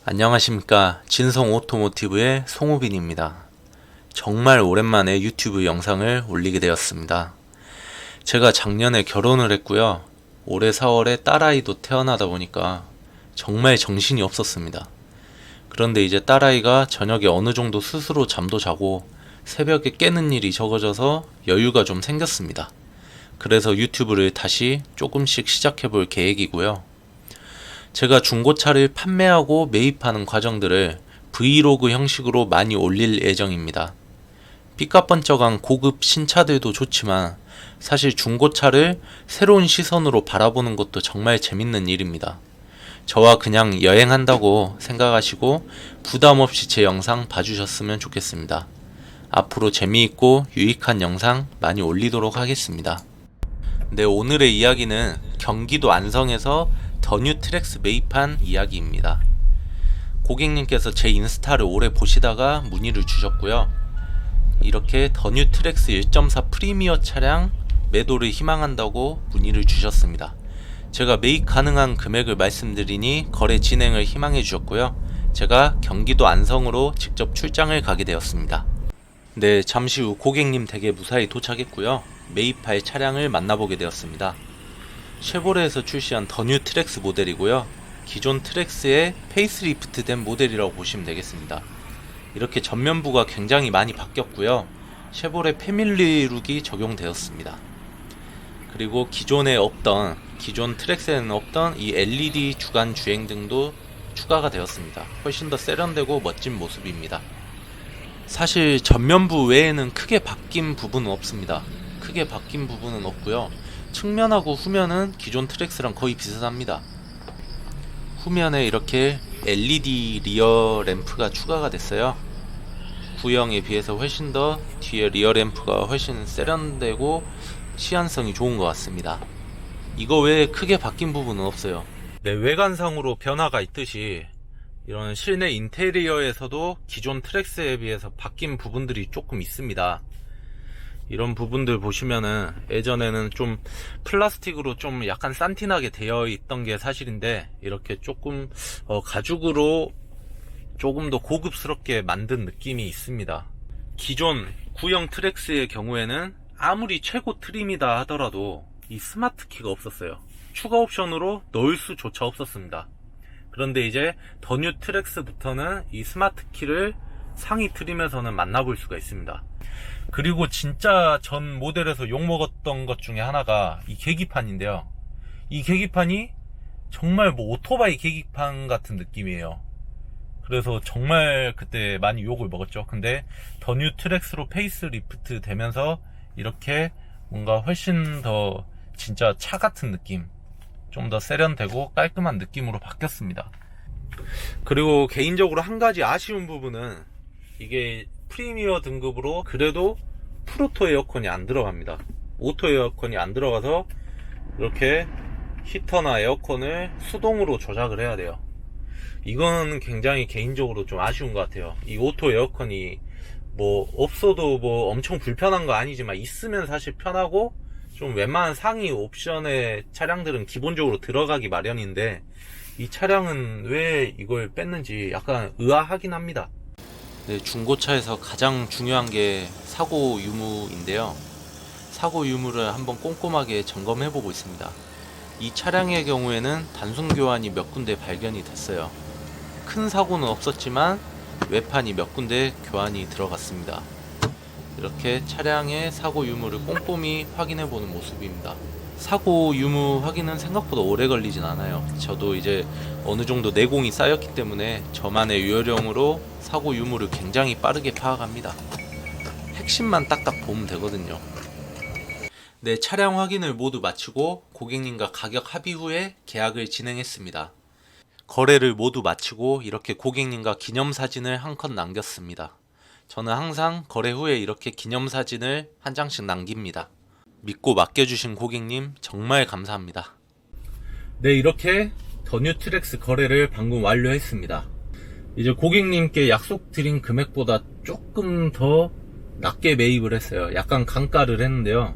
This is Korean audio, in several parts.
안녕하십니까. 진성 오토모티브의 송우빈입니다. 정말 오랜만에 유튜브 영상을 올리게 되었습니다. 제가 작년에 결혼을 했고요. 올해 4월에 딸아이도 태어나다 보니까 정말 정신이 없었습니다. 그런데 이제 딸아이가 저녁에 어느 정도 스스로 잠도 자고 새벽에 깨는 일이 적어져서 여유가 좀 생겼습니다. 그래서 유튜브를 다시 조금씩 시작해 볼 계획이고요. 제가 중고차를 판매하고 매입하는 과정들을 브이로그 형식으로 많이 올릴 예정입니다. 삐까번쩍한 고급 신차들도 좋지만 사실 중고차를 새로운 시선으로 바라보는 것도 정말 재밌는 일입니다. 저와 그냥 여행한다고 생각하시고 부담 없이 제 영상 봐주셨으면 좋겠습니다. 앞으로 재미있고 유익한 영상 많이 올리도록 하겠습니다. 네, 오늘의 이야기는 경기도 안성에서 더 뉴 트랙스 매입한 이야기입니다. 고객님께서 제 인스타를 오래 보시다가 문의를 주셨고요. 이렇게 더 뉴 트랙스 1.4 프리미어 차량 매도를 희망한다고 문의를 주셨습니다. 제가 매입 가능한 금액을 말씀드리니 거래 진행을 희망해 주셨고요. 제가 경기도 안성으로 직접 출장을 가게 되었습니다. 네, 잠시 후 고객님 댁에 무사히 도착했고요. 매입할 차량을 만나보게 되었습니다. 쉐보레에서 출시한 더 뉴 트랙스 모델이고요. 기존 트랙스의 페이스리프트 된 모델이라고 보시면 되겠습니다. 이렇게 전면부가 굉장히 많이 바뀌었고요. 쉐보레 패밀리룩이 적용되었습니다. 그리고 기존 트랙스에는 없던 이 LED 주간 주행등도 추가가 되었습니다. 훨씬 더 세련되고 멋진 모습입니다. 사실 전면부 외에는 크게 바뀐 부분은 없습니다. 크게 바뀐 부분은 없고요. 측면하고 후면은 기존 트랙스랑 거의 비슷합니다. 후면에 이렇게 LED 리어 램프가 추가가 됐어요. 구형에 비해서 훨씬 더 뒤에 리어 램프가 훨씬 세련되고 시안성이 좋은 것 같습니다. 이거 외에 크게 바뀐 부분은 없어요. 네, 외관상으로 변화가 있듯이 이런 실내 인테리어에서도 기존 트랙스에 비해서 바뀐 부분들이 조금 있습니다. 이런 부분들 보시면은 예전에는 좀 플라스틱으로 좀 약간 산티나게 되어 있던 게 사실인데 이렇게 조금 가죽으로 조금 더 고급스럽게 만든 느낌이 있습니다. 기존 구형 트랙스의 경우에는 아무리 최고 트림이다 하더라도 이 스마트 키가 없었어요. 추가 옵션으로 넣을 수조차 없었습니다. 그런데 이제 더 뉴 트랙스부터는 이 스마트 키를 상위 트림에서는 만나볼 수가 있습니다. 그리고 진짜 전 모델에서 욕먹었던 것 중에 하나가 이 계기판인데요. 이 계기판이 정말 뭐 오토바이 계기판 같은 느낌이에요. 그래서 정말 그때 많이 욕을 먹었죠. 근데 더 뉴 트랙스로 페이스 리프트 되면서 이렇게 뭔가 훨씬 더 진짜 차 같은 느낌, 좀 더 세련되고 깔끔한 느낌으로 바뀌었습니다. 그리고 개인적으로 한 가지 아쉬운 부분은 이게 프리미어 등급으로 그래도 프로토 에어컨이 안 들어갑니다. 오토 에어컨이 안 들어가서 이렇게 히터나 에어컨을 수동으로 조작을 해야 돼요. 이건 굉장히 개인적으로 좀 아쉬운 것 같아요. 이 오토 에어컨이 뭐 없어도 뭐 엄청 불편한 거 아니지만 있으면 사실 편하고 좀 웬만한 상위 옵션의 차량들은 기본적으로 들어가기 마련인데 이 차량은 왜 이걸 뺐는지 약간 의아하긴 합니다. 네, 중고차에서 가장 중요한 게 사고 유무인데요. 사고 유무를 한번 꼼꼼하게 점검해 보고 있습니다. 이 차량의 경우에는 단순 교환이 몇 군데 발견이 됐어요. 큰 사고는 없었지만 외판이 몇 군데 교환이 들어갔습니다. 이렇게 차량의 사고 유무를 꼼꼼히 확인해 보는 모습입니다. 사고 유무 확인은 생각보다 오래 걸리진 않아요. 저도 이제 어느 정도 내공이 쌓였기 때문에 저만의 요령으로 사고 유무를 굉장히 빠르게 파악합니다. 핵심만 딱딱 보면 되거든요. 네, 차량 확인을 모두 마치고 고객님과 가격 합의 후에 계약을 진행했습니다. 거래를 모두 마치고 이렇게 고객님과 기념사진을 한 컷 남겼습니다. 저는 항상 거래 후에 이렇게 기념사진을 한 장씩 남깁니다. 믿고 맡겨주신 고객님 정말 감사합니다. 네, 이렇게 더 뉴 트랙스 거래를 방금 완료했습니다. 이제 고객님께 약속드린 금액보다 조금 더 낮게 매입을 했어요. 약간 강가를 했는데요.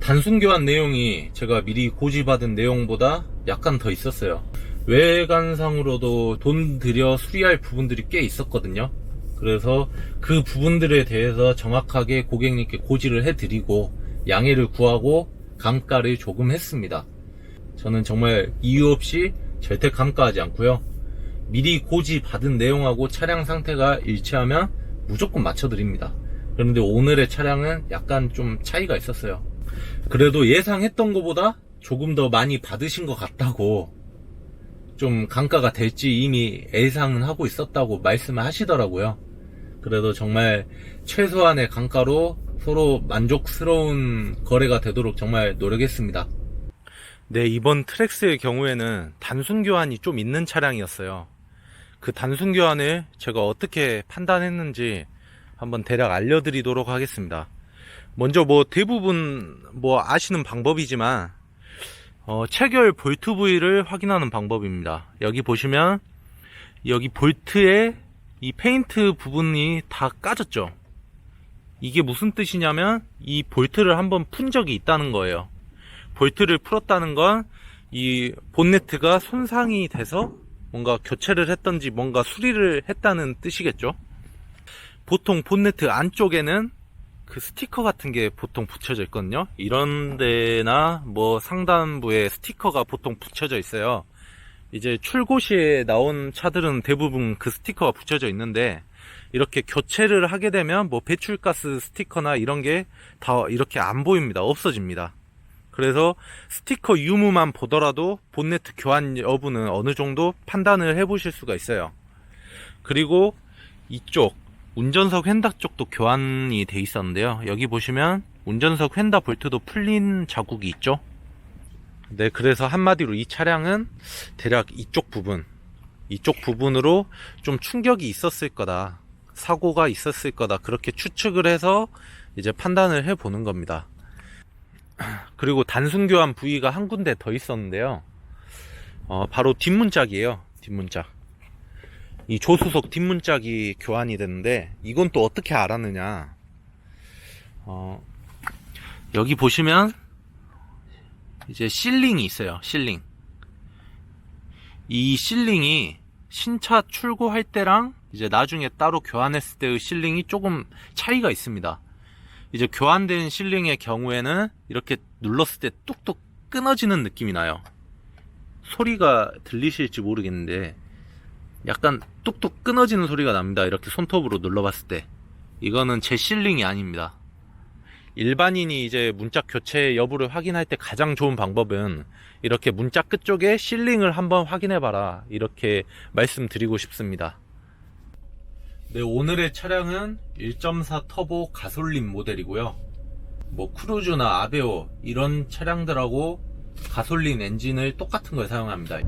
단순 교환 내용이 제가 미리 고지받은 내용보다 약간 더 있었어요. 외관상으로도 돈 들여 수리할 부분들이 꽤 있었거든요. 그래서 그 부분들에 대해서 정확하게 고객님께 고지를 해드리고 양해를 구하고 감가를 조금 했습니다. 저는 정말 이유 없이 절대 감가하지 않고요. 미리 고지 받은 내용하고 차량 상태가 일치하면 무조건 맞춰드립니다. 그런데 오늘의 차량은 약간 좀 차이가 있었어요. 그래도 예상했던 것보다 조금 더 많이 받으신 것 같다고, 좀 감가가 될지 이미 예상은 하고 있었다고 말씀을 하시더라고요. 그래도 정말 최소한의 감가로 서로 만족스러운 거래가 되도록 정말 노력했습니다. 네, 이번 트랙스의 경우에는 단순 교환이 좀 있는 차량이었어요. 그 단순 교환을 제가 어떻게 판단했는지 한번 대략 알려드리도록 하겠습니다. 먼저 대부분 아시는 방법이지만 체결 볼트 부위를 확인하는 방법입니다. 여기 보시면 여기 볼트에 이 페인트 부분이 다 까졌죠. 이게 무슨 뜻이냐면 이 볼트를 한번 푼 적이 있다는 거예요. 볼트를 풀었다는 건 이 본네트가 손상이 돼서 뭔가 교체를 했던지 뭔가 수리를 했다는 뜻이겠죠. 보통 본네트 안쪽에는 그 스티커 같은 게 보통 붙여져 있거든요. 이런 데나 상단부에 스티커가 보통 붙여져 있어요. 이제 출고 시에 나온 차들은 대부분 그 스티커가 붙여져 있는데, 이렇게 교체를 하게 되면 배출가스 스티커나 이런 게 다 이렇게 안 보입니다. 없어집니다. 그래서 스티커 유무만 보더라도 본네트 교환 여부는 어느 정도 판단을 해 보실 수가 있어요. 그리고 이쪽 운전석 휀다 쪽도 교환이 돼 있었는데요. 여기 보시면 운전석 휀다 볼트도 풀린 자국이 있죠. 네, 그래서 한마디로 이 차량은 대략 이쪽 부분으로 좀 충격이 있었을 거다, 사고가 있었을 거다, 그렇게 추측을 해서 이제 판단을 해 보는 겁니다. 그리고 단순 교환 부위가 한 군데 더 있었는데요. 바로 뒷문짝이에요. 뒷문짝. 이 조수석 뒷문짝이 교환이 됐는데, 이건 또 어떻게 알았느냐. 여기 보시면 이제 실링이 있어요. 실링. 이 실링이 신차 출고할 때랑 이제 나중에 따로 교환했을 때의 실링이 조금 차이가 있습니다. 이제 교환된 실링의 경우에는 이렇게 눌렀을 때 뚝뚝 끊어지는 느낌이 나요. 소리가 들리실지 모르겠는데 약간 뚝뚝 끊어지는 소리가 납니다. 이렇게 손톱으로 눌러봤을 때. 이거는 제 실링이 아닙니다. 일반인이 이제 문짝 교체 여부를 확인할 때 가장 좋은 방법은 이렇게 문짝 끝쪽에 실링을 한번 확인해봐라, 이렇게 말씀드리고 싶습니다. 네, 오늘의 차량은 1.4 터보 가솔린 모델이고요. 크루즈나 아베오 이런 차량들하고 가솔린 엔진을 똑같은 걸 사용합니다.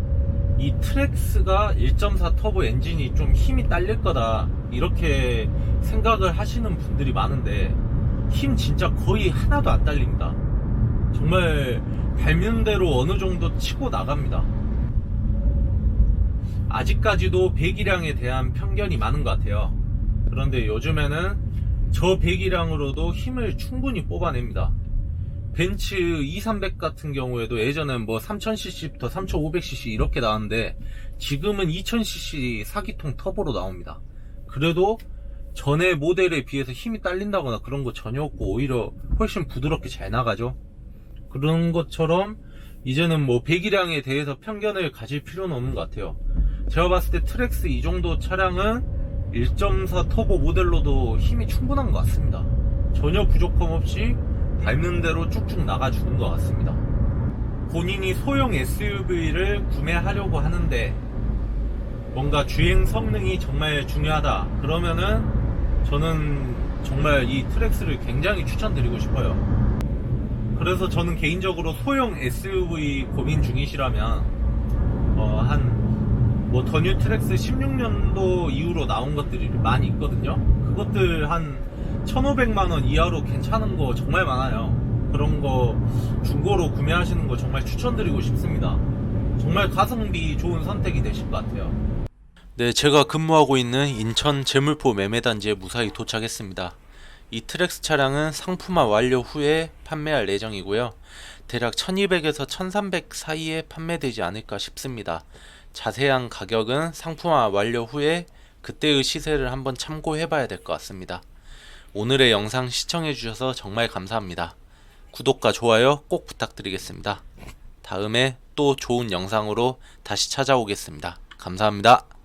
이 트랙스가 1.4 터보 엔진이 좀 힘이 딸릴 거다, 이렇게 생각을 하시는 분들이 많은데 힘 진짜 거의 하나도 안 딸립니다. 정말 밟는 대로 어느 정도 치고 나갑니다. 아직까지도 배기량에 대한 편견이 많은 것 같아요. 그런데 요즘에는 저 배기량으로도 힘을 충분히 뽑아냅니다. 벤츠 2300 같은 경우에도 예전엔 3000cc부터 3500cc 이렇게 나왔는데 지금은 2000cc 4기통 터보로 나옵니다. 그래도 전에 모델에 비해서 힘이 딸린다거나 그런 거 전혀 없고 오히려 훨씬 부드럽게 잘 나가죠. 그런 것처럼 이제는 배기량에 대해서 편견을 가질 필요는 없는 것 같아요. 제가 봤을 때 트랙스 이 정도 차량은 1.4 터보 모델로도 힘이 충분한 것 같습니다. 전혀 부족함 없이 밟는 대로 쭉쭉 나가주는 것 같습니다. 본인이 소형 SUV를 구매하려고 하는데 뭔가 주행 성능이 정말 중요하다 그러면은 저는 정말 이 트랙스를 굉장히 추천드리고 싶어요. 그래서 저는 개인적으로 소형 SUV 고민 중이시라면 더 뉴 트랙스 16년도 이후로 나온 것들이 많이 있거든요. 그것들 한 1,500만원 이하로 괜찮은 거 정말 많아요. 그런 거 중고로 구매하시는 거 정말 추천드리고 싶습니다. 정말 가성비 좋은 선택이 되실 것 같아요. 네, 제가 근무하고 있는 인천 제물포 매매단지에 무사히 도착했습니다. 이 트랙스 차량은 상품화 완료 후에 판매할 예정이고요. 대략 1200에서 1300 사이에 판매되지 않을까 싶습니다. 자세한 가격은 상품화 완료 후에 그때의 시세를 한번 참고해 봐야 될 것 같습니다. 오늘의 영상 시청해 주셔서 정말 감사합니다. 구독과 좋아요 꼭 부탁드리겠습니다. 다음에 또 좋은 영상으로 다시 찾아오겠습니다. 감사합니다.